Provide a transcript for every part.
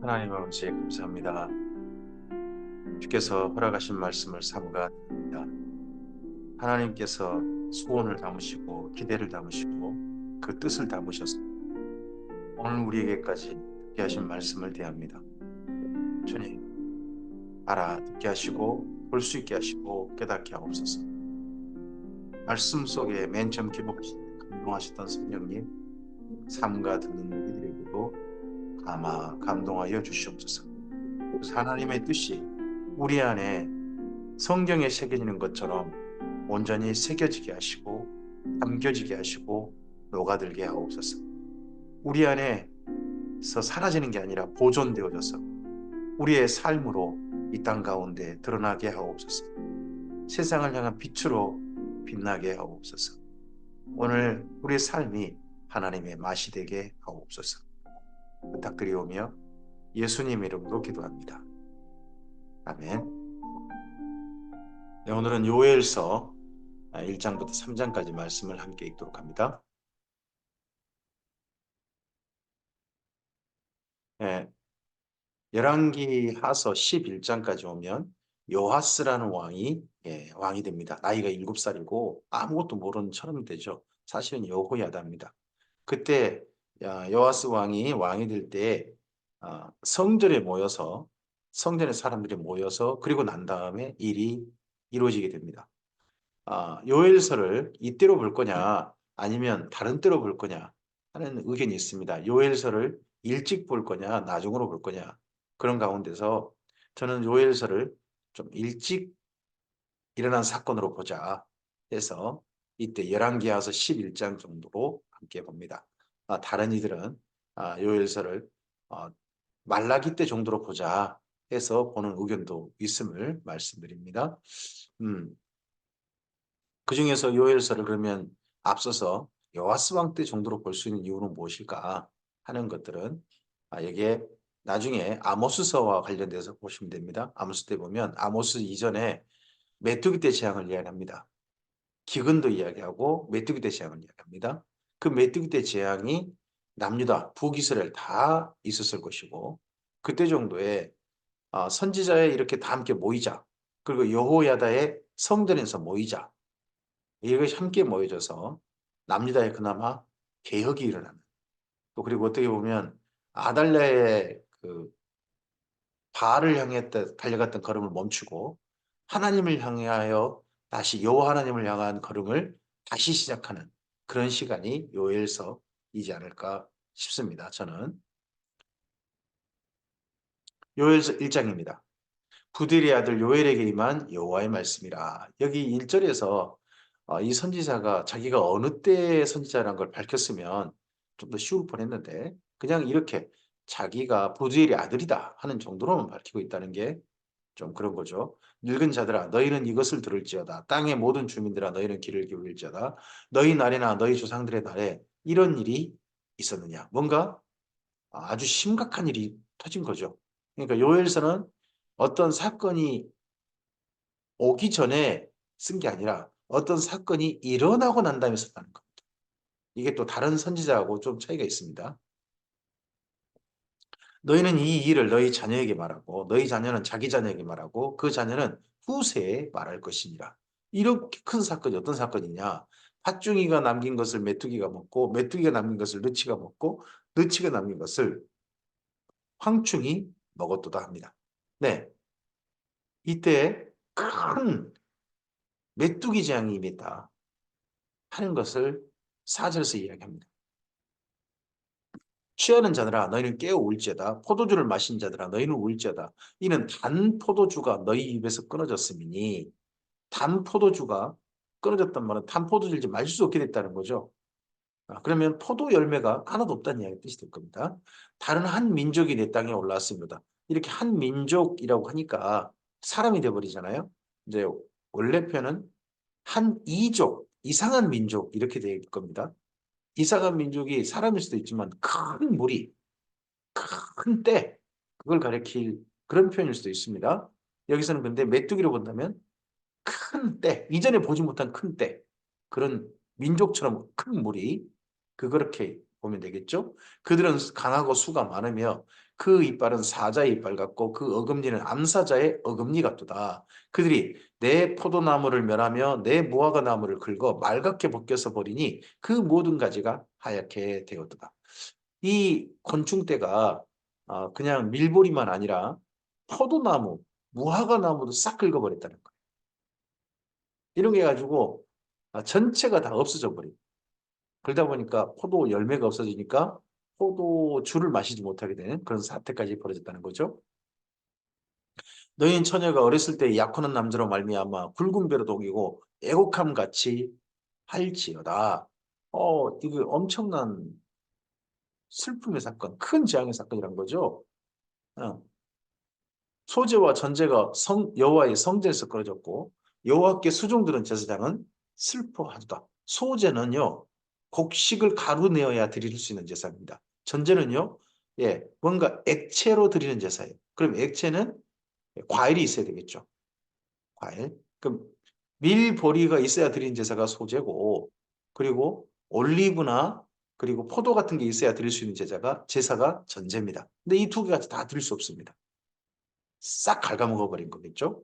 하나님 아버지 감사합니다. 주께서 허락하신 말씀을 삼가 드립니다. 하나님께서 소원을 담으시고 기대를 담으시고 그 뜻을 담으셔서 오늘 우리에게까지 듣게 하신 말씀을 대합니다. 주님, 듣게 하시고 볼 수 있게 하시고 깨닫게 하옵소서. 말씀 속에 맨 처음 기록하실 때 감동하셨던 성령님, 삼가 듣는 우리들에게도 감동하여 주시옵소서. 그래서 하나님의 뜻이 우리 안에 성경에 새겨지는 것처럼 온전히 새겨지게 하시고 담겨지게 하시고 녹아들게 하옵소서. 우리 안에서 사라지는 게 아니라 보존되어져서 우리의 삶으로 이 땅 가운데 드러나게 하옵소서. 세상을 향한 빛으로 빛나게 하옵소서. 오늘 우리의 삶이 하나님의 맛이 되게 하옵소서. 부탁드리오며 예수님 이름으로 기도합니다. 아멘. 네, 오늘은 요엘서 1장부터 3장까지 말씀을 함께 읽도록 합니다. 예, 열왕기 하서 11장까지 오면 요하스라는 왕이 됩니다. 나이가 7살이고 아무것도 모르는 처럼 되죠. 사실은 여호야다입니다. 그때 요하스 왕이 될 때 성전에 모여서 성전의 사람들이 모여서 그리고 난 다음에 일이 이루어지게 됩니다. 요엘서를 이때로 볼 거냐 아니면 다른 때로 볼 거냐 하는 의견이 있습니다. 요엘서를 일찍 볼 거냐 나중으로 볼 거냐 그런 가운데서 저는 요엘서를 좀 일찍 일어난 사건으로 보자 해서 이때 열왕기하서 11장 정도로 함께 봅니다. 다른 이들은 요엘서를 말라기 때 정도로 보자 해서 보는 의견도 있음을 말씀드립니다. 그 중에서 요엘서를 그러면 앞서서 여호와스 왕 때 정도로 볼 수 있는 이유는 무엇일까 하는 것들은 여기에 나중에 아모스서와 관련돼서 보시면 됩니다. 아모스 때 보면 아모스 이전에 메뚜기 떼 재앙을 이야기합니다. 기근도 이야기하고 메뚜기 떼 재앙을 이야기합니다. 그 메뚜기 떼 재앙이 남유다, 북이스라엘 다 있었을 것이고 그때 정도에 선지자에 이렇게 다 함께 모이자. 그리고 여호야다의 성전에서 모이자. 이것이 함께 모여져서 남유다에 그나마 개혁이 일어나는 또 그리고 어떻게 보면 아달랴의 그 바알을 향해 달려갔던 걸음을 멈추고 하나님을 향하여 다시 여호와 하나님을 향한 걸음을 다시 시작하는 그런 시간이 요엘서이지 않을까 싶습니다. 저는 요엘서 1장입니다. 부들의 아들 요엘에게 임한 여호와의 말씀이라. 여기 1절에서 이 선지자가 자기가 어느 때의 선지자라는 걸 밝혔으면 좀 더 쉬울 뻔했는데 그냥 이렇게 자기가 부두엘의 아들이다 하는 정도로만 밝히고 있다는 게 좀 그런 거죠. 늙은 자들아 너희는 이것을 들을지어다. 땅의 모든 주민들아 너희는 귀를 기울일지어다. 너희 날이나 너희 조상들의 날에 이런 일이 있었느냐. 뭔가 아주 심각한 일이 터진 거죠. 그러니까 요엘서는 어떤 사건이 오기 전에 쓴 게 아니라 어떤 사건이 일어나고 난 다음에 썼다는 겁니다. 이게 또 다른 선지자하고 좀 차이가 있습니다. 너희는 이 일을 너희 자녀에게 말하고 너희 자녀는 자기 자녀에게 말하고 그 자녀는 후세에 말할 것이니라. 이렇게 큰 사건이 어떤 사건이냐. 팥중이가 남긴 것을 메뚜기가 먹고 메뚜기가 남긴 것을 느치가 먹고 느치가 남긴 것을 황충이 먹었도다 합니다. 네, 이때 큰 메뚜기 재앙이 임했다 하는 것을 4절에서 이야기합니다. 취하는 자들아 너희는 깨어 울지어다. 포도주를 마신 자들아 너희는 울지어다. 이는 단 포도주가 너희 입에서 끊어졌음이니 단 포도주가 끊어졌단 말은 단 포도주를 이제 마실 수 없게 됐다는 거죠. 그러면 포도 열매가 하나도 없다는 이야기 뜻이 될 겁니다. 다른 한 민족이 내 땅에 올라왔습니다. 이렇게 한 민족이라고 하니까 사람이 돼버리잖아요. 이제 원래 표현은 한 이족, 이상한 민족 이렇게 될 겁니다. 이상한 민족이 사람일 수도 있지만 큰 무리, 큰 때, 그걸 가리킬 그런 표현일 수도 있습니다. 여기서는 근데 메뚜기로 본다면 큰 때, 이전에 보지 못한 큰 때, 그런 민족처럼 큰 무리, 그렇게 보면 되겠죠. 그들은 강하고 수가 많으며 그 이빨은 사자의 이빨 같고 그 어금니는 암사자의 어금니 같도다. 그들이 내 포도나무를 멸하며 내 무화과 나무를 긁어 말갛게 벗겨서 버리니 그 모든 가지가 하얗게 되었도다. 이 곤충떼가 그냥 밀보리만 아니라 포도나무, 무화과 나무도 싹 긁어버렸다는 거예요. 이렇게 해가지고 전체가 다 없어져 버려요. 그러다 보니까 포도 열매가 없어지니까 포도주를 마시지 못하게 되는 그런 사태까지 벌어졌다는 거죠. 너희는 처녀가 어렸을 때 약혼한 남자로 말미암아 굵은 배로 독이고 애곡함 같이 할지어다. 이거 엄청난 슬픔의 사건, 큰 재앙의 사건이란 거죠. 어. 소재와 전제가 여호와의 성전에서 끊어졌고 여호와께 수종 들은 제사장은 슬퍼하도다. 소재는요, 곡식을 가루내어야 드릴 수 있는 제사입니다. 전제는요, 예, 뭔가 액체로 드리는 제사예요. 그럼 액체는 과일이 있어야 되겠죠. 과일. 그럼 밀보리가 있어야 드리는 제사가 소재고, 그리고 올리브나 그리고 포도 같은 게 있어야 드릴 수 있는 제사가 전제입니다. 근데 이 두 개가 다 드릴 수 없습니다. 싹 갉아먹어 버린 거겠죠.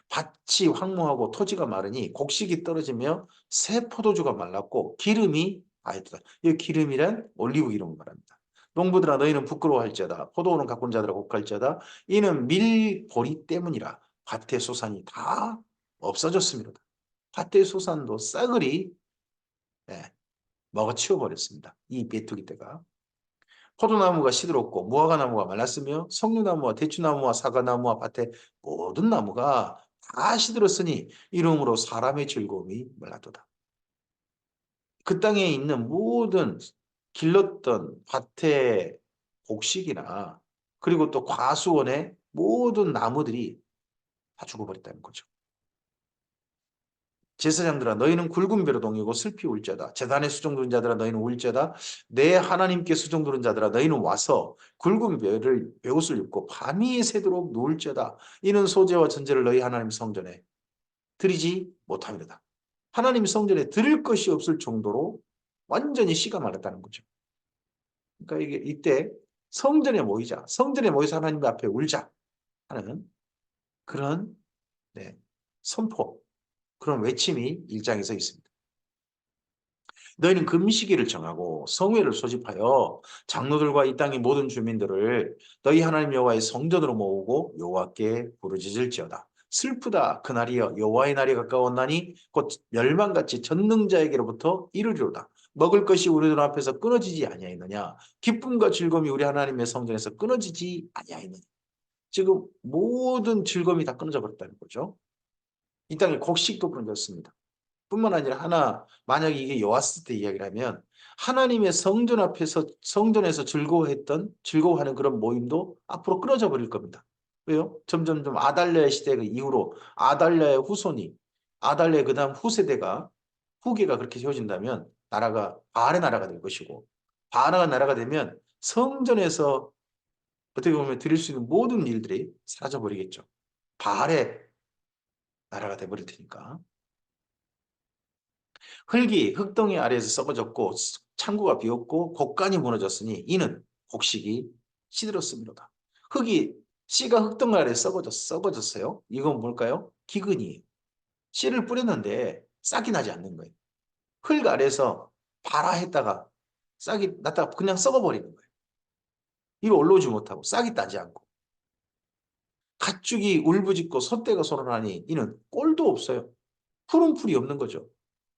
밭이 황무하고 토지가 마르니 곡식이 떨어지며 새 포도주가 말랐고 기름이 아이다. 이 기름이란 올리브 기름을 말합니다. 농부들아 너희는 부끄러워할지어다. 포도원을 가꾼 자들아 곡할지어다. 이는 밀보리 때문이라 밭의 소산이 다 없어졌습니다. 밭의 소산도 싸그리 예, 먹어치워 버렸습니다. 이 메뚜기 떼가. 포도나무가 시들었고 무화과나무가 말랐으며 석류나무와 대추나무와 사과나무와 밭의 모든 나무가 다 시들었으니 이러므로 사람의 즐거움이 말랐도다. 그 땅에 있는 모든 길렀던 밭의 곡식이나 그리고 또 과수원의 모든 나무들이 다 죽어버렸다는 거죠. 제사장들아 너희는 굵은 배로 동이고 슬피 울자다. 제단에 수종 두른 자들아 너희는 울자다. 내 하나님께 수종 두른 자들아 너희는 와서 굵은 배를 베옷을 입고 밤이 새도록 누울자다. 이는 소재와 전제를 너희 하나님 성전에 드리지 못함이로다. 하나님 성전에 드릴 것이 없을 정도로 완전히 씨가 말랐다는 거죠. 그러니까 이게 이때 성전에 모이자. 성전에 모여서 하나님 앞에 울자 하는 그런 네, 선포, 그런 외침이 1장에서 있습니다. 너희는 금시기를 정하고 성회를 소집하여 장로들과 이 땅의 모든 주민들을 너희 하나님 여호와의 성전으로 모으고 여호와께 부르짖을지어다. 슬프다 그날이여 여호와의 날이 가까웠나니 곧 멸망같이 전능자에게로부터 이르리로다. 먹을 것이 우리 눈 앞에서 끊어지지 아니하였느냐. 기쁨과 즐거움이 우리 하나님의 성전에서 끊어지지 아니하였느냐. 지금 모든 즐거움이 다 끊어져 버렸다는 거죠. 이 땅의 곡식도 끊어졌습니다. 뿐만 아니라 만약에 이게 요아스 때 이야기라면 하나님의 성전 앞에서 성전에서 즐거워하는 그런 모임도 앞으로 끊어져 버릴 겁니다. 왜요? 점점점 아달랴의 시대 이후로 아달랴의 후손이 아달랴의 그다음 후세대가 후계가 그렇게 세워진다면 나라가 바알의 나라가 될 것이고 바알의 나라가 되면 성전에서 어떻게 보면 드릴 수 있는 모든 일들이 사라져 버리겠죠. 바알의 나라가 돼 버릴 테니까. 흙이 흙덩이 아래에서 썩어졌고 창고가 비었고 곡간이 무너졌으니 이는 곡식이 시들었습니다. 씨가 흙덩이 아래에 썩어졌어요. 이건 뭘까요? 기근이에요. 씨를 뿌렸는데 싹이 나지 않는 거예요. 흙 아래에서 발화했다가 싹이 났다가 그냥 썩어버리는 거예요. 이를 올라오지 못하고 싹이 따지 않고 가축이 울부짖고 소떼가 소란하니 이는 꼴도 없어요. 푸른 풀이 없는 거죠.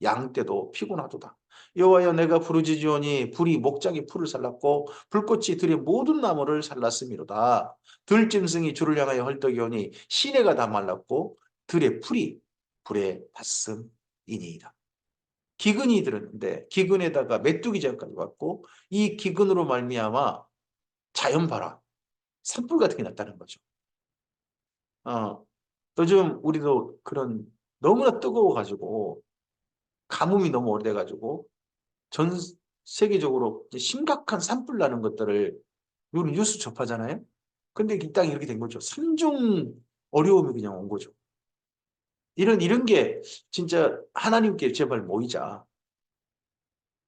양 떼도 피곤하도다. 여호와여 내가 부르짖으오니 불이 목장의 풀을 살랐고 불꽃이 들의 모든 나무를 살랐음이로다. 들짐승이 주를 향하여 헐떡이오니 시내가 다 말랐고 들의 풀이 불에 탔음이니이다. 기근이 들었는데 기근에다가 메뚜기 전까지 왔고 이 기근으로 말미암아 자연 발화, 산불 같은 게 났다는 거죠. 요즘 우리도 그런 너무나 뜨거워가지고 가뭄이 너무 오래돼가지고 전 세계적으로 심각한 산불 나는 것들을 우리 뉴스 접하잖아요. 근데 이 땅이 이렇게 된 거죠. 삼중 어려움이 그냥 온 거죠. 이런 게 진짜 하나님께 제발 모이자.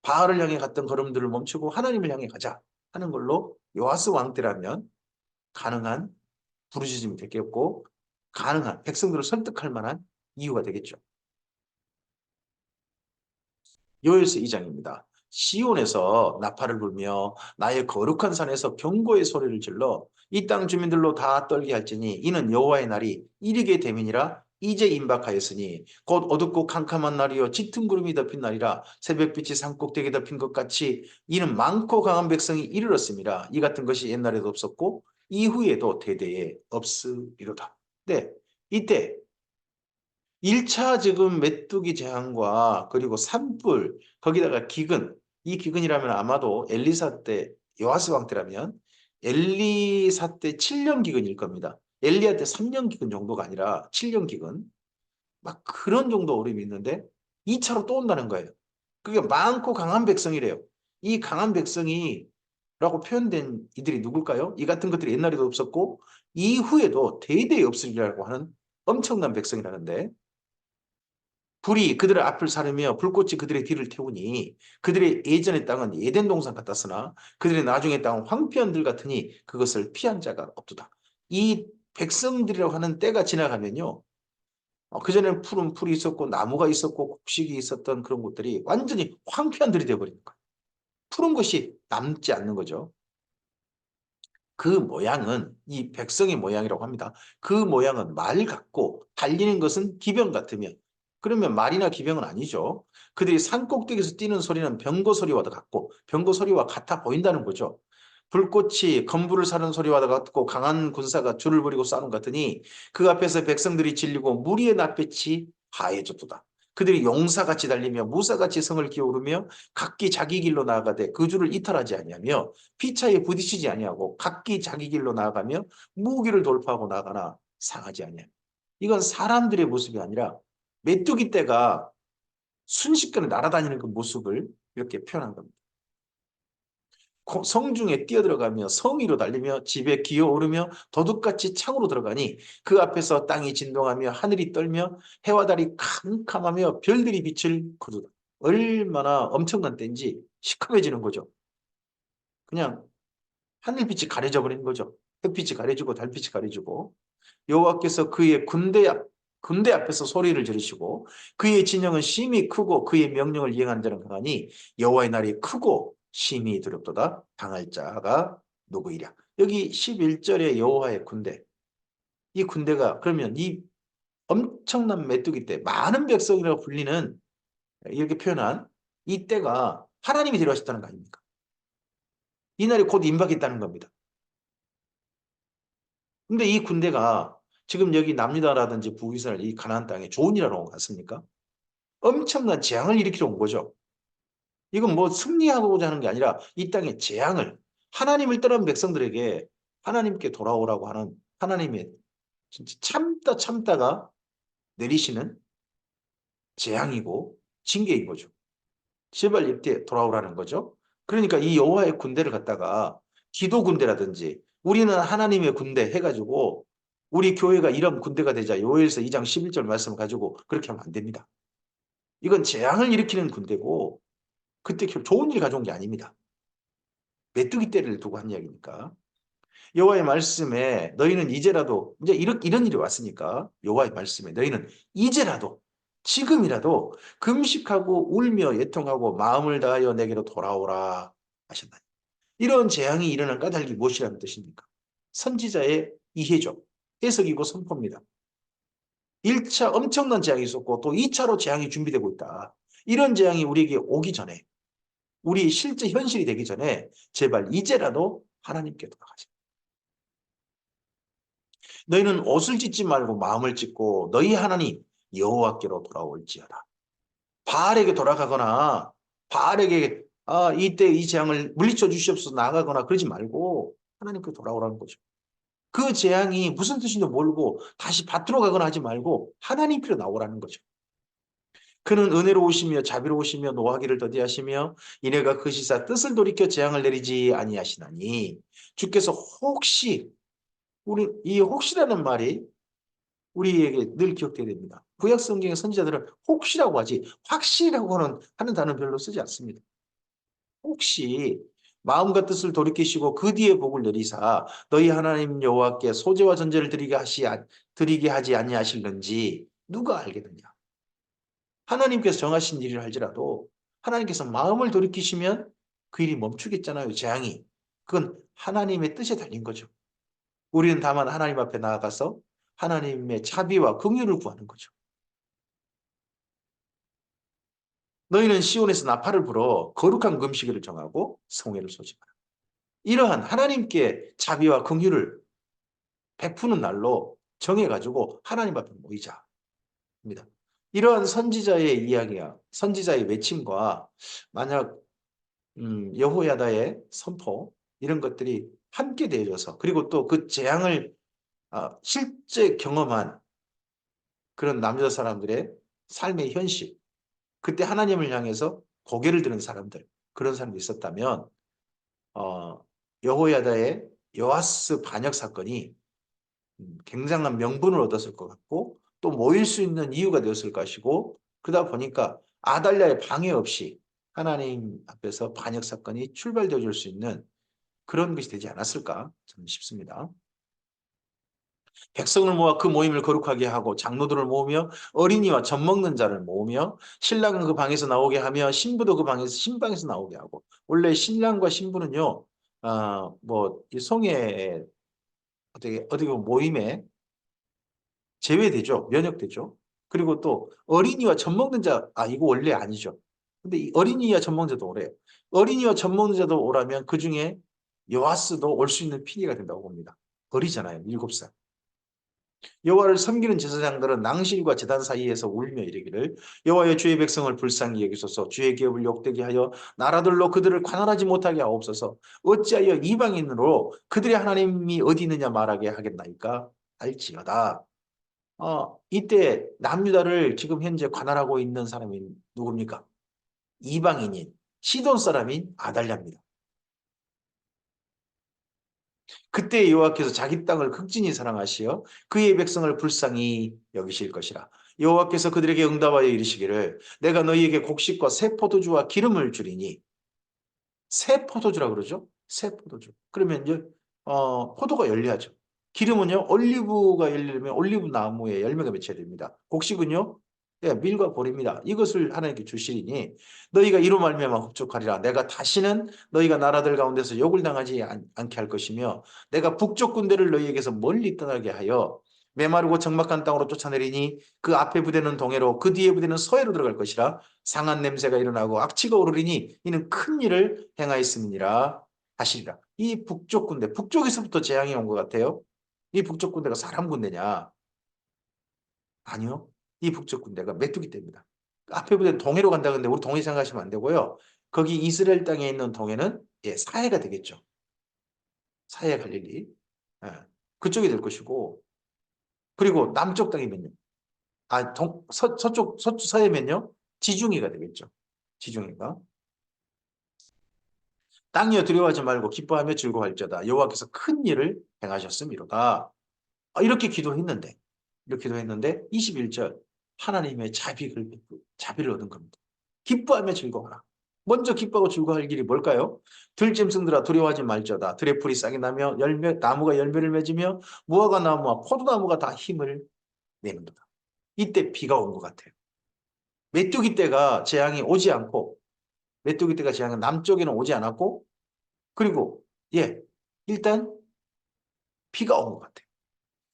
바알을 향해 갔던 걸음들을 멈추고 하나님을 향해 가자 하는 걸로 요아스 왕 때라면 가능한 부르짖음이 됐겠고 가능한 백성들을 설득할 만한 이유가 되겠죠. 요엘서 2장입니다. 시온에서 나팔을 불며 나의 거룩한 산에서 경고의 소리를 질러 이 땅 주민들로 다 떨게 할지니 이는 여호와의 날이 이르게 됨이니라. 이제 임박하였으니 곧 어둡고 캄캄한 날이요 짙은 구름이 덮인 날이라. 새벽빛이 산꼭대기에 덮인 것 같이 이는 많고 강한 백성이 이르렀습니다. 이 같은 것이 옛날에도 없었고 이후에도 대대에 없으리로다. 네, 이때 1차 지금 메뚜기 재앙과 그리고 산불 거기다가 기근, 이 기근이라면 아마도 엘리사 때 요아스 왕 때라면 엘리사 때 7년 기근일 겁니다. 엘리야 때 3년 기근 정도가 아니라 7년 기근. 막 그런 정도 어려움이 있는데 2차로 또 온다는 거예요. 그게 많고 강한 백성이래요. 이 강한 백성이 라고 표현된 이들이 누굴까요? 이 같은 것들이 옛날에도 없었고 이후에도 대대에 없으리라고 하는 엄청난 백성이라는데 불이 그들의 앞을 사르며 불꽃이 그들의 뒤를 태우니 그들의 예전의 땅은 에덴 동산 같았으나 그들의 나중의 땅은 황폐한 들 같으니 그것을 피한 자가 없도다. 이 백성들이라고 하는 때가 지나가면요. 그전에는 푸른 풀이 있었고 나무가 있었고 곡식이 있었던 그런 곳들이 완전히 황폐한 들이 되어버리는 거예요. 푸른 것이 남지 않는 거죠. 그 모양은 이 백성의 모양이라고 합니다. 그 모양은 말 같고 달리는 것은 기병 같으며 그러면 말이나 기병은 아니죠. 그들이 산꼭대기에서 뛰는 소리는 병거 소리와도 같고 병거 소리와 같아 보인다는 거죠. 불꽃이 건불을 사는 소리와 같고 강한 군사가 줄을 버리고 싸우는 것 같으니 그 앞에서 백성들이 질리고 무리의 낯빛이 하얘졌도다. 그들이 용사같이 달리며 무사같이 성을 기어오르며 각기 자기 길로 나아가되 그 줄을 이탈하지 아니하며 피차에 부딪히지 아니하고 각기 자기 길로 나아가며 무기를 돌파하고 나가나 상하지 아니하며 이건 사람들의 모습이 아니라 메뚜기 떼가 순식간에 날아다니는 그 모습을 이렇게 표현한 겁니다. 성중에 뛰어들어가며 성위로 달리며 집에 기어오르며 도둑같이 창으로 들어가니 그 앞에서 땅이 진동하며 하늘이 떨며 해와 달이 캄캄하며 별들이 빛을 거두다. 얼마나 엄청난 때인지 시커매지는 거죠. 그냥 하늘빛이 가려져 버리는 거죠. 햇빛이 가려지고 달빛이 가려지고 여호와께서 그의 군대 앞에서 소리를 지르시고 그의 진영은 심히 크고 그의 명령을 이행하는 자는 강하니 여호와의 날이 크고 심히 두렵도다. 당할 자가 누구이랴. 여기 11절에 여호와의 군대. 이 군대가 그러면 이 엄청난 메뚜기 때 많은 백성이라고 불리는 이렇게 표현한 이 때가 하나님이 데려가셨다는 거 아닙니까? 이 날이 곧 임박했다는 겁니다. 근데 이 군대가 지금 여기 남유다라든지 북이스라엘 이 가나안 땅에 좋은 일 하러 온 것 같습니까? 엄청난 재앙을 일으키러 온 거죠. 이건 뭐 승리하고자 하는 게 아니라 이 땅에 재앙을 하나님을 떠난 백성들에게 하나님께 돌아오라고 하는 하나님의 진짜 참다가 내리시는 재앙이고 징계인 거죠. 제발 이때 돌아오라는 거죠. 그러니까 이 여호와의 군대를 갖다가 기도 군대라든지 우리는 하나님의 군대 해가지고 우리 교회가 이런 군대가 되자 요엘서 2장 11절 말씀을 가지고 그렇게 하면 안 됩니다. 이건 재앙을 일으키는 군대고 그때 좋은 일 가져온 게 아닙니다. 메뚜기 떼를 두고 한 이야기니까. 여호와의 말씀에 너희는 이제라도 이제 이런 일이 왔으니까 여호와의 말씀에 너희는 이제라도 지금이라도 금식하고 울며 애통하고 마음을 다하여 내게로 돌아오라 하셨다. 이런 재앙이 일어난 까닭이 무엇이라는 뜻입니까? 선지자의 이해죠. 해석이고 선포입니다. 1차 엄청난 재앙이 있었고 또 2차로 재앙이 준비되고 있다. 이런 재앙이 우리에게 오기 전에 우리 실제 현실이 되기 전에 제발 이제라도 하나님께 돌아가자. 너희는 옷을 찢지 말고 마음을 찢고 너희 하나님 여호와께로 돌아올지어다. 바알에게 돌아가거나 바알에게 이때 이 재앙을 물리쳐 주시옵소서 나가거나 그러지 말고 하나님께 돌아오라는 거죠. 그 재앙이 무슨 뜻인지 모르고 다시 밭으로 가거나 하지 말고 하나님께로 나오라는 거죠. 그는 은혜로우시며 자비로우시며 노하기를 더디하시며 이내가 그 시사 뜻을 돌이켜 재앙을 내리지 아니하시나니 주께서 혹시 우리 이 혹시라는 말이 우리에게 늘 기억돼야 됩니다. 구약 성경의 선지자들은 혹시라고 하지 확실이라고 하는 단어는 별로 쓰지 않습니다. 혹시 마음과 뜻을 돌이키시고 그 뒤에 복을 내리사 너희 하나님 여호와께 소제와 전제를 드리게 하지 아니하실는지 누가 알겠느냐. 하나님께서 정하신 일을 할지라도 하나님께서 마음을 돌이키시면 그 일이 멈추겠잖아요. 재앙이. 그건 하나님의 뜻에 달린 거죠. 우리는 다만 하나님 앞에 나아가서 하나님의 자비와 긍휼을 구하는 거죠. 너희는 시온에서 나팔을 불어 거룩한 금식일을 정하고 성회를 소집하라. 이러한 하나님께 자비와 긍휼을 베푸는 날로 정해가지고 하나님 앞에 모이자. 입니다. 이러한 선지자의 이야기야, 선지자의 외침과 만약 여호야다의 선포 이런 것들이 함께 되어져서 그리고 또 그 재앙을 실제 경험한 그런 남자 사람들의 삶의 현실, 그때 하나님을 향해서 고개를 드는 사람들, 그런 사람이 있었다면 여호야다의 여아스 반역 사건이 굉장한 명분을 얻었을 것 같고 또 모일 수 있는 이유가 되었을 것이고 그러다 보니까 아달랴의 방해 없이 하나님 앞에서 반역 사건이 출발되어 줄 수 있는 그런 것이 되지 않았을까 저는 싶습니다. 백성을 모아 그 모임을 거룩하게 하고 장로들을 모으며 어린이와 젖 먹는 자를 모으며 신랑은 그 방에서 나오게 하며 신부도 그 방에서 신방에서 나오게 하고 원래 신랑과 신부는요 뭐이 성의 어떻게 보면 모임에 제외되죠. 면역되죠. 그리고 또 어린이와 젖 먹는 자, 이거 원래 아니죠. 근데 이 어린이와 젖 먹는 자도 오래요. 어린이와 젖 먹는 자도 오라면 그 중에 요아스도 올 수 있는 피디가 된다고 봅니다. 어리잖아요. 7살. 여호와를 섬기는 제사장들은 낭실과 제단 사이에서 울며 이르기를 여호와여 주의 백성을 불쌍히 여기소서 주의 기업을 욕되게 하여 나라들로 그들을 관할하지 못하게 하옵소서 어찌하여 이방인으로 그들의 하나님이 어디 있느냐 말하게 하겠나이까 알지어다. 이때 남유다를 지금 현재 관할하고 있는 사람이 누굽니까? 이방인인 시돈 사람인 아달랴입니다. 그때 여호와께서 자기 땅을 극진히 사랑하시어 그의 백성을 불쌍히 여기실 것이라. 여호와께서 그들에게 응답하여 이르시기를 내가 너희에게 곡식과 새 포도주와 기름을 주리니 새 포도주라 그러죠? 새 포도주. 그러면 이제 포도가 열려야죠. 기름은요, 올리브가 열리려면 올리브 나무에 열매가 맺혀야 됩니다. 곡식은요, 예, 밀과 보리입니다. 이것을 하나님께 주시리니 너희가 이로 말미암아 흡족하리라. 내가 다시는 너희가 나라들 가운데서 욕을 당하지 않게 할 것이며 내가 북쪽 군대를 너희에게서 멀리 떠나게 하여 메마르고 적막한 땅으로 쫓아내리니 그 앞에 부대는 동해로 그 뒤에 부대는 서해로 들어갈 것이라. 상한 냄새가 일어나고 악취가 오르리니 이는 큰 일을 행하였음이니라 하시리라. 이 북쪽 군대, 북쪽에서부터 재앙이 온 것 같아요. 이 북쪽 군대가 사람 군대냐? 아니요. 이 북쪽 군대가 메뚜기 떼입니다. 앞에 부대는 동해로 간다 근데 우리 동해 생각하시면 안 되고요. 거기 이스라엘 땅에 있는 동해는 사해가 되겠죠. 사해 갈릴리. 예, 그쪽이 될 것이고 그리고 남쪽 땅이면요. 서쪽 서해면요. 지중해가 되겠죠. 지중해가. 땅이여 두려워하지 말고 기뻐하며 즐거워할지어다. 여호와께서 큰 일을 행하셨음이로다. 이렇게 기도했는데 21절 하나님의 자비를 얻은 겁니다. 기뻐하며 즐거워하라. 먼저 기뻐하고 즐거워할 길이 뭘까요? 들짐승들아 두려워하지 말지어다. 들의 풀이 싹이 나며 나무가 열매를 맺으며 무화과 나무와 포도나무가 다 힘을 내는도다. 이때 비가 온 것 같아요. 메뚜기 떼가 재앙이 오지 않고 메뚜기 떼가 재앙이 남쪽에는 오지 않았고 그리고 일단 비가 온 것 같아요.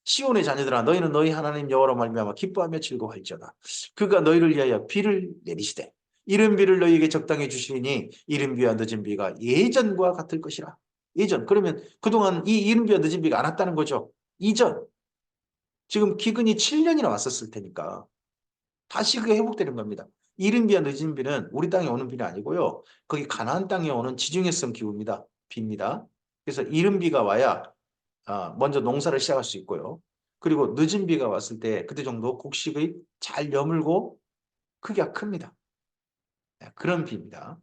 시온의 자녀들아 너희는 너희 하나님 여호와로 말미암아 기뻐하며 즐거워할지어다. 그가 너희를 위하여 비를 내리시되 이른 비를 너희에게 적당히 주시니 이른 비와 늦은 비가 예전과 같을 것이라. 예전 그러면 그동안 이 이른 비와 늦은 비가 안 왔다는 거죠. 이전 지금 기근이 7년이나 왔었을 테니까 다시 그게 회복되는 겁니다. 이른 비와 늦은 비는 우리 땅에 오는 비는 아니고요. 거기 가나안 땅에 오는 지중해성 기후입니다. 비입니다. 그래서 이른 비가 와야 먼저 농사를 시작할 수 있고요. 그리고 늦은 비가 왔을 때 그때 정도 곡식의 잘 여물고 크기가 큽니다. 그런 비입니다.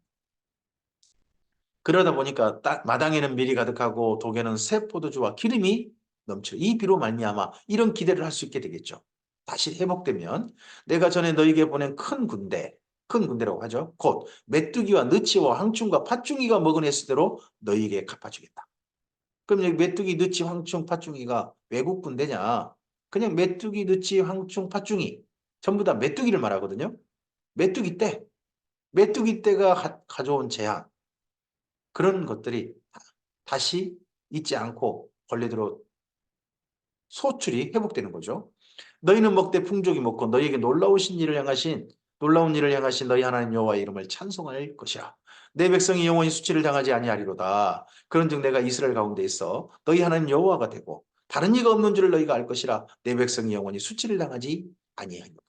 그러다 보니까 마당에는 밀이 가득하고 독에는 새 포도주와 기름이 넘쳐 이 비로 말미암아 이런 기대를 할 수 있게 되겠죠. 다시 회복되면 내가 전에 너에게 보낸 큰 군대 큰 군대라고 하죠. 곧 메뚜기와 느치와 황충과 팥중이가 먹은 횟수대로 너희에게 갚아주겠다. 그럼 여기 메뚜기, 느치, 황충, 팥중이가 외국 군대냐? 그냥 메뚜기, 느치, 황충, 팥중이 전부 다 메뚜기를 말하거든요. 메뚜기 떼. 메뚜기 떼가 가져온 재앙. 그런 것들이 다시 잊지 않고 벌레들로 소출이 회복되는 거죠. 너희는 먹되 풍족이 먹고 너희에게 놀라운 일을 향하신 너희 하나님 여호와의 이름을 찬송할 것이라. 내 백성이 영원히 수치를 당하지 아니하리로다. 그런즉 내가 이스라엘 가운데 있어 너희 하나님 여호와가 되고 다른 이가 없는 줄을 너희가 알 것이라. 내 백성이 영원히 수치를 당하지 아니하리로다.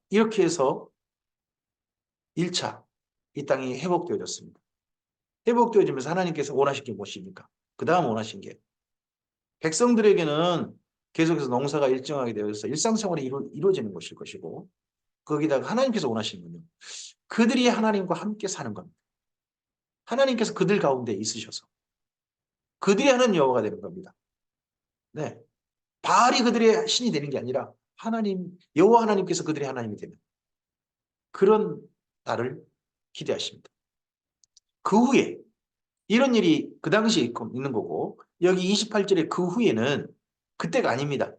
이렇게 해서 1차 이 땅이 회복되어졌습니다. 회복되어지면서 하나님께서 원하신 게 무엇입니까? 그 다음 원하신 게 백성들에게는 계속해서 농사가 일정하게 되어서 일상생활이 이루어지는 것일 것이고 거기다가 하나님께서 원하시는 건요. 그들이 하나님과 함께 사는 겁니다. 하나님께서 그들 가운데 있으셔서 그들이 하는 여호와가 되는 겁니다. 네, 바알이 그들의 신이 되는 게 아니라 여호와 하나님께서 그들의 하나님이 되는 그런 날을 기대하십니다. 그 후에 이런 일이 그 당시에 있는 거고 여기 28절에 그 후에는 그때가 아닙니다.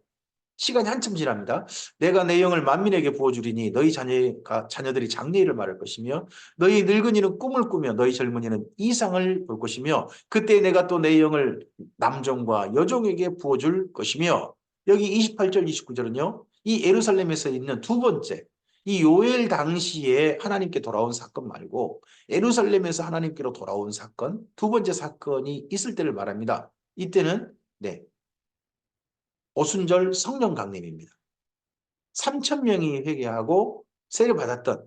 시간이 한참 지납니다. 내가 내 영을 만민에게 부어주리니 너희 자녀들이 장래일을 말할 것이며 너희 늙은이는 꿈을 꾸며 너희 젊은이는 이상을 볼 것이며 그때 내가 또 내 영을 남종과 여종에게 부어줄 것이며 여기 28절 29절은요. 이 예루살렘에서 있는 두 번째 이 요엘 당시에 하나님께 돌아온 사건 말고 예루살렘에서 하나님께로 돌아온 사건 두 번째 사건이 있을 때를 말합니다. 이때는 오순절 성령 강림입니다. 3천 명이 회개하고 세례 받았던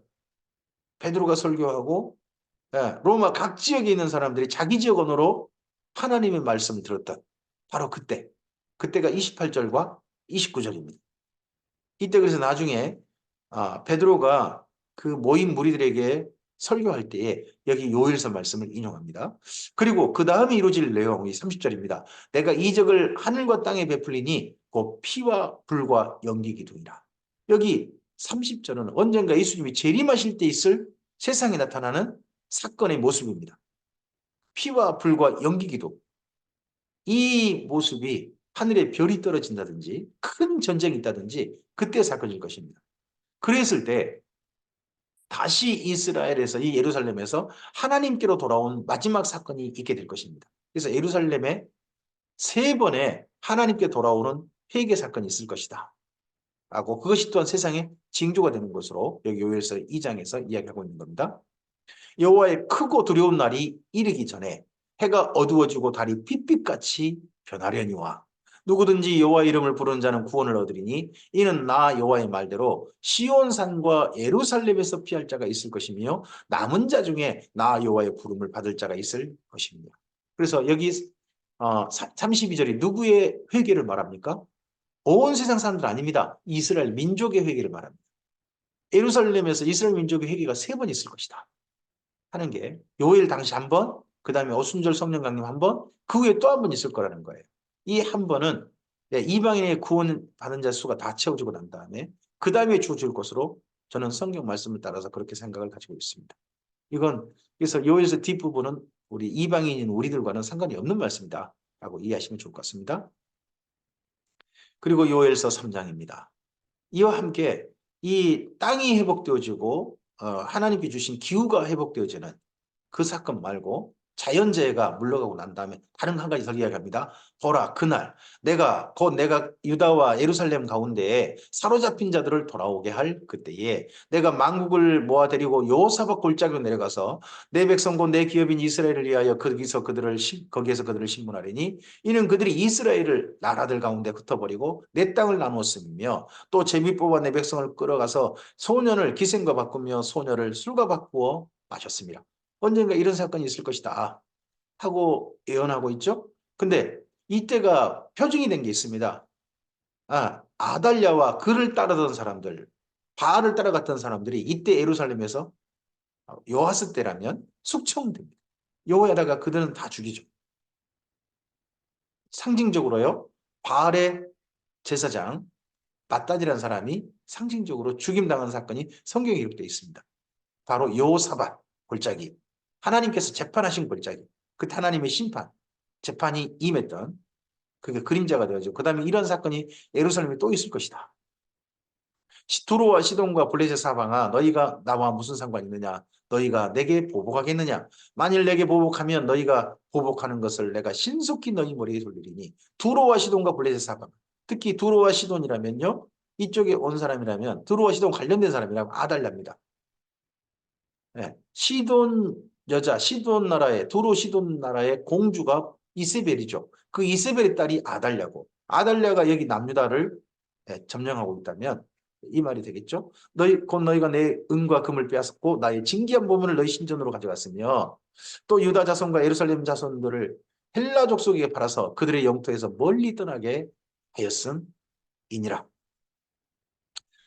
베드로가 설교하고 로마 각 지역에 있는 사람들이 자기 지역 언어로 하나님의 말씀을 들었던 바로 그때가 28절과 29절입니다. 이때 그래서 나중에 베드로가 그 모인 무리들에게 설교할 때에 여기 요엘서 말씀을 인용합니다. 그리고 그 다음에 이루어질 내용이 30절입니다. 내가 이적을 하늘과 땅에 베풀리니 곧 피와 불과 연기 기둥이라. 여기 30절은 언젠가 예수님이 재림하실 때 있을 세상에 나타나는 사건의 모습입니다. 피와 불과 연기 기둥. 이 모습이 하늘에 별이 떨어진다든지 큰 전쟁이 있다든지 그때 사건일 것입니다. 그랬을 때 다시 이스라엘에서 이 예루살렘에서 하나님께로 돌아온 마지막 사건이 있게 될 것입니다. 그래서 예루살렘에 3번의 하나님께 돌아오는 회개 사건이 있을 것이다. 라고 그것이 또한 세상의 징조가 되는 것으로 여기 요엘서 2장에서 이야기하고 있는 겁니다. 여호와의 크고 두려운 날이 이르기 전에 해가 어두워지고 달이 빛빛같이 변하려니와 누구든지 여호와 이름을 부르는 자는 구원을 얻으리니 이는 나 여호와의 말대로 시온산과 예루살렘에서 피할 자가 있을 것이며 남은 자 중에 나 여호와의 부름을 받을 자가 있을 것입니다. 그래서 여기 32절이 누구의 회개를 말합니까? 온 세상 사람들 아닙니다. 이스라엘 민족의 회개를 말합니다. 예루살렘에서 이스라엘 민족의 회개가 3번 있을 것이다 하는 게 요일 당시 한 번, 그 다음에 오순절 성령 강림 한 번, 그 후에 또 한 번 있을 거라는 거예요. 이 한 번은 이방인의 구원 받은 자 수가 다 채워지고 난 다음에 그 다음에 주어질 것으로 저는 성경 말씀을 따라서 그렇게 생각을 가지고 있습니다. 그래서 요일서 뒷부분은 우리 이방인인 우리들과는 상관이 없는 말씀이다 라고 이해하시면 좋을 것 같습니다. 그리고 요엘서 3장입니다. 이와 함께 이 땅이 회복되어지고 하나님께 주신 기후가 회복되어지는 그 사건 말고 자연재해가 물러가고 난 다음에 다른 한 가지 더 이야기합니다. 보라 그날 곧 내가 유다와 예루살렘 가운데에 사로잡힌 자들을 돌아오게 할 그때에 내가 만국을 모아들이고 여호사밧 골짜기로 내려가서 내 백성 곧 내 기업인 이스라엘을 위하여 거기에서 그들을 신문하리니 이는 그들이 이스라엘을 나라들 가운데 흩어버리고 내 땅을 나누었으며 또 제비 뽑아 내 백성을 끌어가서 소년을 기생과 바꾸며 소녀를 술과 바꾸어 마셨습니다. 언젠가 이런 사건이 있을 것이다 하고 예언하고 있죠. 근데 이때가 표징이 된 게 있습니다. 아달랴와 그를 따르던 사람들, 바알을 따라갔던 사람들이 이때 예루살렘에서 요아스 때라면 숙청됩니다. 여호야다가 그들은 다 죽이죠. 상징적으로요. 바알의 제사장 마따디라는 사람이 상징적으로 죽임당한 사건이 성경에 기록되어 있습니다. 바로 여호사밧 골짜기. 하나님께서 재판하신 골짜기. 그때 하나님의 심판, 재판이 임했던 그게 그림자가 되어져. 그 다음에 이런 사건이 예루살렘에 또 있을 것이다. 두로와 시돈과 블레셋 사방아 너희가 나와 무슨 상관이 있느냐? 너희가 내게 보복하겠느냐? 만일 내게 보복하면 너희가 보복하는 것을 내가 신속히 너희 머리에 돌리리니 두로와 시돈과 블레셋 사방 특히 두로와 시돈이라면요 이쪽에 온 사람이라면 두로와 시돈 관련된 사람이라면 아달랴입니다. 네. 시돈 여자 시돈 나라의 두로 시돈 나라의 공주가 이세벨이죠. 그 이세벨의 딸이 아달랴고 아달랴가 여기 남유다를 점령하고 있다면 이 말이 되겠죠. 곧 너희가 내 은과 금을 빼앗았고 나의 진귀한 보물을 너희 신전으로 가져갔으며 또 유다 자손과 예루살렘 자손들을 헬라 족속에게 팔아서 그들의 영토에서 멀리 떠나게 하였음이니라.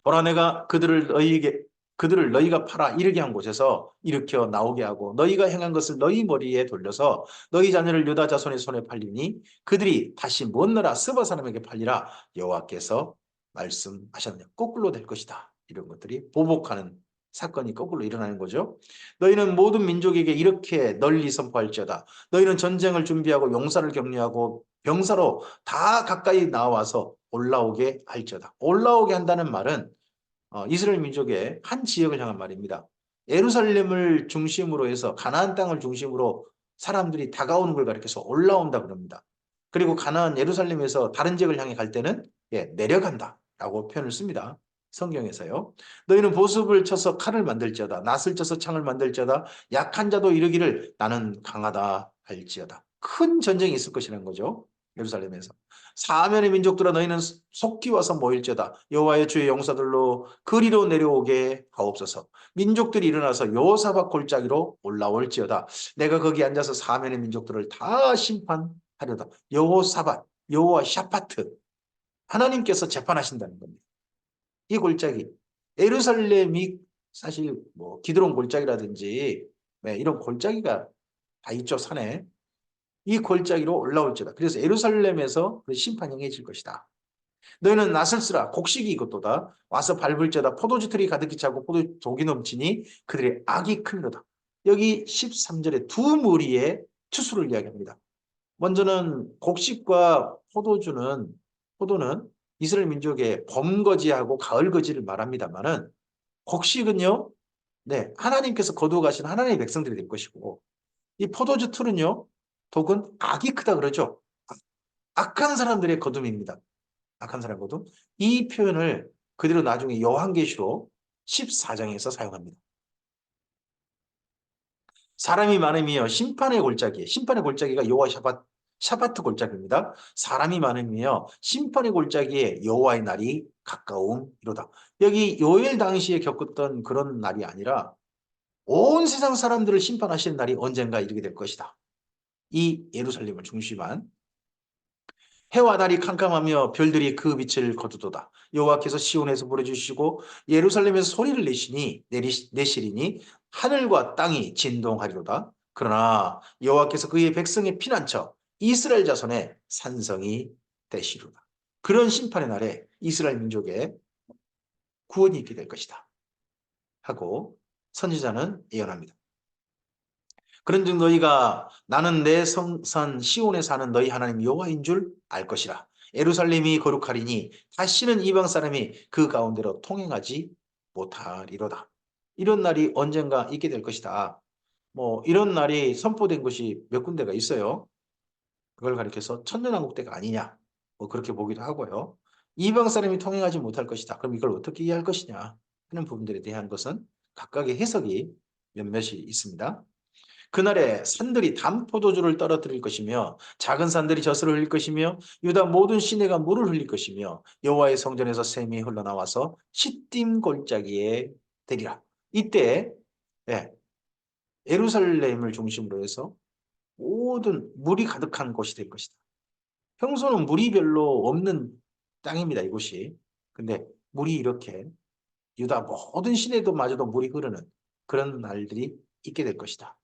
보라 내가 그들을 너희가 팔아 이르게 한 곳에서 일으켜 나오게 하고 너희가 행한 것을 너희 머리에 돌려서 너희 자녀를 유다 자손의 손에 팔리니 그들이 다시 먼 나라 스바 사람에게 팔리라 여호와께서 말씀하셨느냐. 거꾸로 될 것이다. 이런 것들이 보복하는 사건이 거꾸로 일어나는 거죠. 너희는 모든 민족에게 이렇게 널리 선포할지어다. 너희는 전쟁을 준비하고 용사를 격려하고 병사로 다 가까이 나와서 올라오게 할지어다. 올라오게 한다는 말은 이스라엘 민족의 한 지역을 향한 말입니다. 예루살렘을 중심으로 해서 가나안 땅을 중심으로 사람들이 다가오는 걸 가리켜서 올라온다 그럽니다. 그리고 가나안 예루살렘에서 다른 지역을 향해 갈 때는 내려간다라고 표현을 씁니다. 성경에서요. 너희는 보습을 쳐서 칼을 만들지어다. 낫을 쳐서 창을 만들지어다. 약한 자도 이르기를 나는 강하다 할지어다. 큰 전쟁이 있을 것이라는 거죠. 예루살렘에서. 사면의 민족들아 너희는 속기 와서 모일지어다. 여호와의 주의 용사들로 그리로 내려오게 하옵소서. 민족들이 일어나서 여호사밧 골짜기로 올라올지어다. 내가 거기 앉아서 사면의 민족들을 다 심판하려다. 여호사밧, 여호와 샤파트. 하나님께서 재판하신다는 겁니다. 이 골짜기. 예루살렘이 사실 뭐 기드론 골짜기라든지 이런 골짜기가 다 있죠, 산에. 이 골짜기로 올라올지어다. 그래서 예루살렘에서 그 심판이 행해질 것이다. 너희는 낫을 쓰라. 곡식이 이것도다. 와서 밟을지어다. 포도주 틀이 가득히 차고 포도 독이 넘치니 그들의 악이 크니로다. 여기 13절에 두 무리의 추수를 이야기합니다. 먼저는 곡식과 포도는 이스라엘 민족의 봄거지하고 가을거지를 말합니다만은 곡식은요, 하나님께서 거두어 가신 하나님의 백성들이 될 것이고 이 포도주 틀은요, 독은 악이 크다 그러죠. 악한 사람들의 거둠입니다. 악한 사람 거둠. 이 표현을 그대로 나중에 요한계시록 14장에서 사용합니다. 사람이 많으며 심판의 골짜기. 심판의 골짜기가 여호와 샤바트 골짜기입니다. 사람이 많으며 심판의 골짜기에 여호와의 날이 가까움이로다. 여기 요엘 당시에 겪었던 그런 날이 아니라 온 세상 사람들을 심판하시는 날이 언젠가 이르게 될 것이다. 이 예루살렘을 중심한 해와 달이 캄캄하며 별들이 그 빛을 거두도다. 여호와께서 시온에서 부르주시고 예루살렘에서 소리를 내시리니 하늘과 땅이 진동하리로다. 그러나 여호와께서 그의 백성의 피난처 이스라엘 자손의 산성이 되시리로다. 그런 심판의 날에 이스라엘 민족의 구원이 있게 될 것이다. 하고 선지자는 예언합니다. 그런즉 너희가 나는 내 성산 시온에 사는 너희 하나님 여호와인 줄 알 것이라. 예루살렘이 거룩하리니 다시는 이방 사람이 그 가운데로 통행하지 못하리로다. 이런 날이 언젠가 있게 될 것이다. 뭐 이런 날이 선포된 곳이 몇 군데가 있어요. 그걸 가리켜서 천년왕국대가 아니냐. 뭐 그렇게 보기도 하고요. 이방 사람이 통행하지 못할 것이다. 그럼 이걸 어떻게 이해할 것이냐 하는 부분들에 대한 것은 각각의 해석이 몇몇이 있습니다. 그날에 산들이 단포도주를 떨어뜨릴 것이며 작은 산들이 젖을 흘릴 것이며 유다 모든 시내가 물을 흘릴 것이며 여호와의 성전에서 샘이 흘러나와서 시딤 골짜기에 되리라. 이때 예루살렘을 중심으로 해서 모든 물이 가득한 곳이 될 것이다. 평소는 물이 별로 없는 땅입니다, 이곳이. 근데 물이 이렇게 유다 모든 시내도 마저도 물이 흐르는 그런 날들이 있게 될 것이다.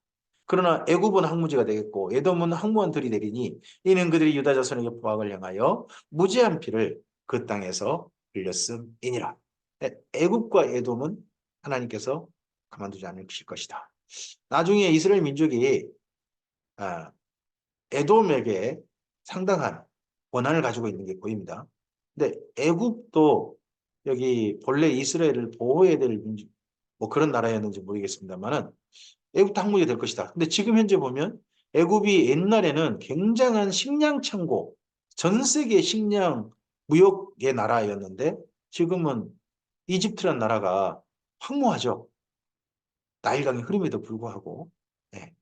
그러나 애굽은 항무지가 되겠고 에돔은 항무한 들이 되리니 이는 그들이 유다 자손에게 포악을 향하여 무죄한 피를 그 땅에서 흘렸음이니라. 애굽과 에돔은 하나님께서 가만두지 않으실 것이다. 나중에 이스라엘 민족이 에돔에게 상당한 권한을 가지고 있는 게 보입니다. 근데 애굽도 여기 본래 이스라엘을 보호해야 될 민족, 뭐 그런 나라였는지 모르겠습니다만은 애굽도 항목이 될 것이다. 근데 지금 현재 보면 애굽이 옛날에는 굉장한 식량 창고, 전 세계 식량 무역의 나라였는데 지금은 이집트란 나라가 황무하죠. 나일강의 흐름에도 불구하고. 네.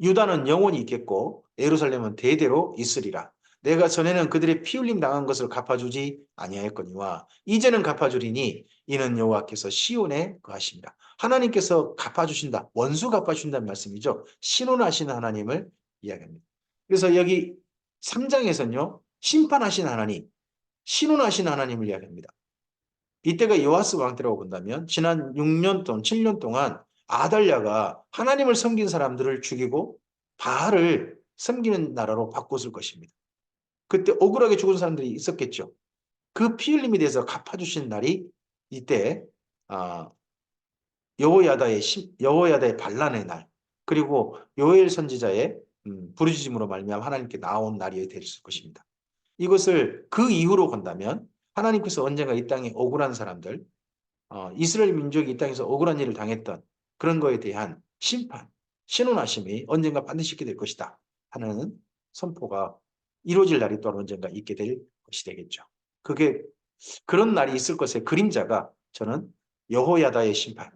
유다는 영원히 있겠고 예루살렘은 대대로 있으리라. 내가 전에는 그들의 피 흘림 당한 것을 갚아주지 아니하였거니와 이제는 갚아주리니 이는 여호와께서 시온에 거하십니다. 하나님께서 갚아주신다. 원수 갚아주신다는 말씀이죠. 신원하시는 하나님을 이야기합니다. 그래서 여기 3장에서는요. 심판하신 하나님, 신원하신 하나님을 이야기합니다. 이때가 요아스 왕 때라고 본다면 지난 6년 동안 7년 동안 아달랴가 하나님을 섬긴 사람들을 죽이고 바알을 섬기는 나라로 바꿨을 것입니다. 그때 억울하게 죽은 사람들이 있었겠죠. 그 피 흘림에 대해서 갚아주신 날이 이때 여호야다의 반란의 날 그리고 요엘 선지자의 부르짖음으로 말미암아 하나님께 나온 날이 될 것입니다. 이것을 그 이후로 본다면 하나님께서 언젠가 이 땅에 억울한 사람들 이스라엘 민족이 이 땅에서 억울한 일을 당했던 그런 거에 대한 심판, 신원하심이 언젠가 반드시 있게 될 것이다 하는 선포가 이루어질 날이 또한 언젠가 있게 될 것이 되겠죠. 그게 그런 날이 있을 것의 그림자가 저는 여호야다의 심판,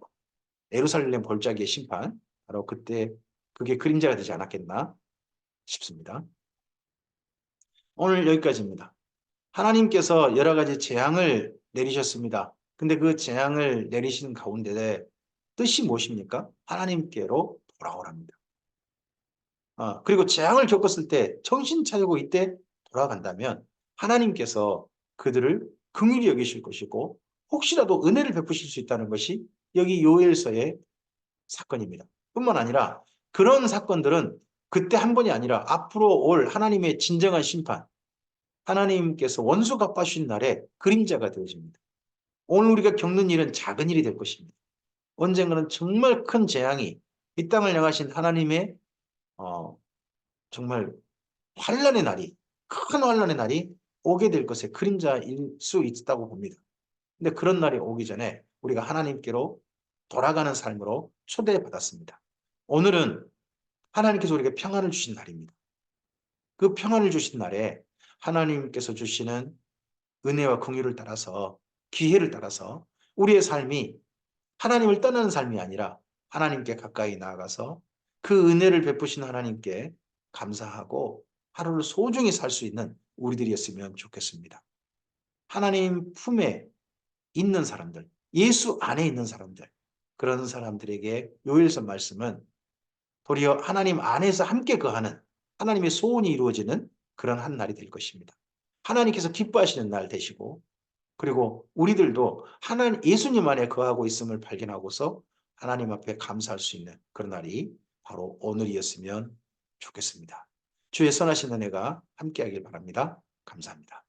예루살렘 골짜기의 심판, 바로 그때 그게 그림자가 되지 않았겠나 싶습니다. 오늘 여기까지입니다. 하나님께서 여러 가지 재앙을 내리셨습니다. 근데 그 재앙을 내리신 가운데 뜻이 무엇입니까? 하나님께로 돌아오랍니다. 그리고 재앙을 겪었을 때 정신 차리고 이때 돌아간다면 하나님께서 그들을 긍휼히 여기실 것이고 혹시라도 은혜를 베푸실 수 있다는 것이 여기 요엘서의 사건입니다. 뿐만 아니라 그런 사건들은 그때 한 번이 아니라 앞으로 올 하나님의 진정한 심판, 하나님께서 원수 갚아주신 날에 그림자가 되어집니다. 오늘 우리가 겪는 일은 작은 일이 될 것입니다. 언젠가는 정말 큰 재앙이 이 땅을 향하신 하나님의 정말 환란의 날이 큰 환란의 날이 오게 될 것의 그림자일 수 있다고 봅니다. 근데 그런 날이 오기 전에 우리가 하나님께로 돌아가는 삶으로 초대받았습니다. 오늘은 하나님께서 우리에게 평안을 주신 날입니다. 그 평안을 주신 날에 하나님께서 주시는 은혜와 긍휼을 따라서 기회를 따라서 우리의 삶이 하나님을 떠나는 삶이 아니라 하나님께 가까이 나아가서 그 은혜를 베푸신 하나님께 감사하고 하루를 소중히 살 수 있는 우리들이었으면 좋겠습니다. 하나님 품에 있는 사람들, 예수 안에 있는 사람들, 그런 사람들에게 요일서 말씀은 도리어 하나님 안에서 함께 거하는 하나님의 소원이 이루어지는 그런 한 날이 될 것입니다. 하나님께서 기뻐하시는 날 되시고 그리고 우리들도 하나님 예수님 안에 거하고 있음을 발견하고서 하나님 앞에 감사할 수 있는 그런 날이 바로 오늘이었으면 좋겠습니다. 주의 선하신 은혜가 함께하길 바랍니다. 감사합니다.